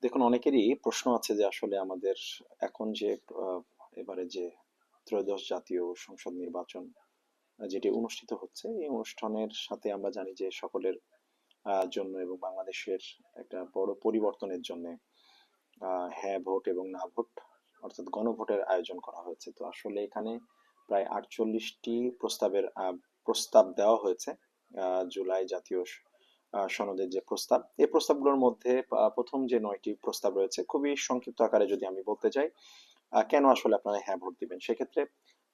দেখুন, অনেকেরই প্রশ্ন আছে যে আসলে আমাদের এখন যে আহ, এবারে যে ত্রয়োদশ জাতীয় সংসদ নির্বাচন যেটি অনুষ্ঠিত হচ্ছে, এই অনুষ্ঠানের সাথে আমরা জানি যে সকলের জন্য এবং বাংলাদেশের একটা বড় পরিবর্তনের জন্য হ্যাঁ ভোট এবং না ভোট অর্থাৎ গণভোটের আয়োজন করা হয়েছে। তো আসলে এখানে প্রায় 48টি প্রস্তাব দেওয়া হয়েছে। জুলাই জাতীয় সনদের যে প্রস্তাব, এই প্রস্তাবগুলোর মধ্যে প্রথম যে 9টি প্রস্তাব রয়েছে, খুবই সংক্ষিপ্ত আকারে যদি আমি বলতে চাই কেন আসলে আপনারা হ্যাঁ ভোট দিবেন, সেক্ষেত্রে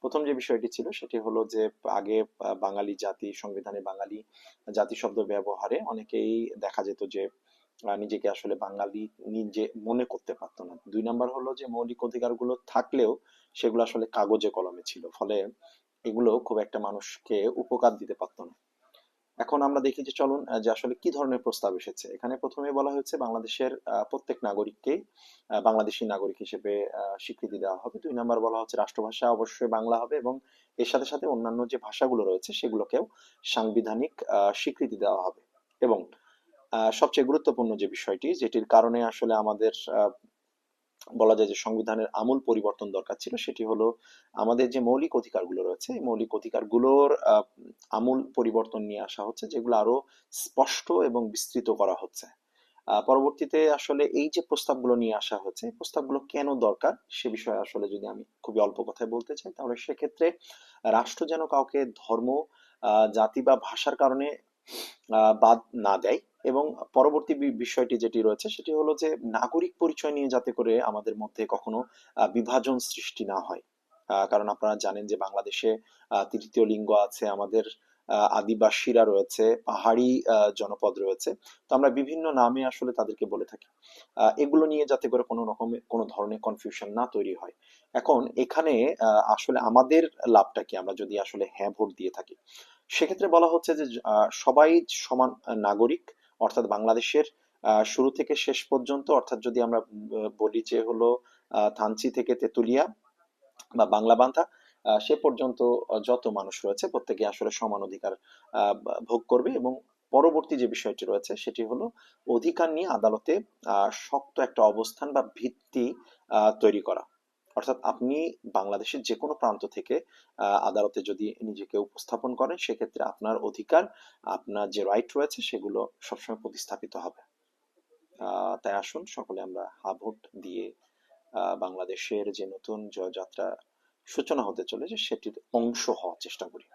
প্রথম যে বিষয়টি ছিল সেটি হলো যে আগে বাঙালি জাতি, সংবিধানে বাঙালি জাতি শব্দ ব্যবহারে অনেকেই দেখা যেত যে নিজেকে আসলে বাঙালি নিজে মনে করতে পারতো না। 2 নাম্বার হলো যে মৌলিক অধিকারগুলো থাকলেও সেগুলো আসলে কাগজে কলমে ছিল, ফলে এগুলো খুব একটা মানুষকে উপকার দিতে পারতো না। এখন আমরা দেখি যে চলুন যে আসলে কি ধরনের প্রস্তাব এসেছে। এখানে প্রথমে বলা হয়েছে বাংলাদেশের প্রত্যেক নাগরিককে বাংলাদেশী নাগরিক হিসেবে স্বীকৃতি দেওয়া হবে। 2 নাম্বার বলা হচ্ছে রাষ্ট্রভাষা অবশ্যই বাংলা হবে এবং এর সাথে সাথে অন্যান্য যে ভাষাগুলো রয়েছে সেগুলোকেও সাংবিধানিক স্বীকৃতি দেওয়া হবে। এবং সবচেয়ে গুরুত্বপূর্ণ যে বিষয়টি, যেটির কারণে আসলে আমাদের বলা যায় যে সংবিধানের আমূল পরিবর্তন দরকার ছিল, সেটি হলো আমাদের যে মৌলিক অধিকারগুলো রয়েছে, এই মৌলিক অধিকারগুলোর আমূল পরিবর্তন নিয়ে আসা হচ্ছে, যেগুলো আরো স্পষ্ট এবং বিস্তৃত করা হচ্ছে। পরবর্তীতে আসলে এই যে প্রস্তাবগুলো নিয়ে আসা হচ্ছে, এই প্রস্তাবগুলো কেন দরকার সে বিষয়ে আসলে যদি আমি খুবই অল্প কথায় বলতে চাই, তাহলে সেক্ষেত্রে রাষ্ট্র যেন কাউকে ধর্ম, জাতি বা ভাষার কারণে বাদ না দেয়। এবং পরবর্তী বিষয়টি যেটি রয়েছে সেটি হলো যে নাগরিক পরিচয় নিয়ে যাতে করে আমাদের মধ্যে কখনো বিভাজন সৃষ্টি না হয়। কারণ আপনারা জানেন যে বাংলাদেশে তৃতীয় লিঙ্গ আছে, আমাদের আদিবাসীরা রয়েছে, পাহাড়ি জনপদ রয়েছে। তো আমরা বিভিন্ন নামে আসলে তাদেরকে বলে থাকি। এগুলো নিয়ে যাতে করে কোনো রকমের কোনো ধরনের কনফিউশন না তৈরি হয়। এখন এখানে আসলে আমাদের লাভটা কি, আমরা যদি আসলে হ্যাঁ ভোট দিয়ে থাকি? সেক্ষেত্রে বলা হচ্ছে যে সবাই সমান নাগরিক, অর্থাৎ বাংলাদেশের শুরু থেকে শেষ পর্যন্ত, অর্থাৎ যদি আমরা বলি যে হলো থানচি থেকে তেতুলিয়া বা বাংলা বান্ধা সে পর্যন্ত যত মানুষ রয়েছে প্রত্যেকে আসলে সমান অধিকার ভোগ করবে। এবং পরবর্তী যে বিষয়টি রয়েছে সেটি হলো অধিকার নিয়ে আদালতে শক্ত একটা অবস্থান বা ভিত্তি তৈরি করা। অর্থাৎ আপনি বাংলাদেশের যে কোনো প্রান্ত থেকে আদালতে যদি নিজেকে উপস্থাপন করেন, সেক্ষেত্রে আপনার অধিকার, আপনার যে রাইট রয়েছে সেগুলো সবসময় প্রতিস্থাপিত হবে। তাই আসুন সকলে আমরা হা ভোট দিয়ে বাংলাদেশের যে নতুন জয়যাত্রা সূচনা হতে চলেছে সেটির অংশ হওয়ার চেষ্টা করি।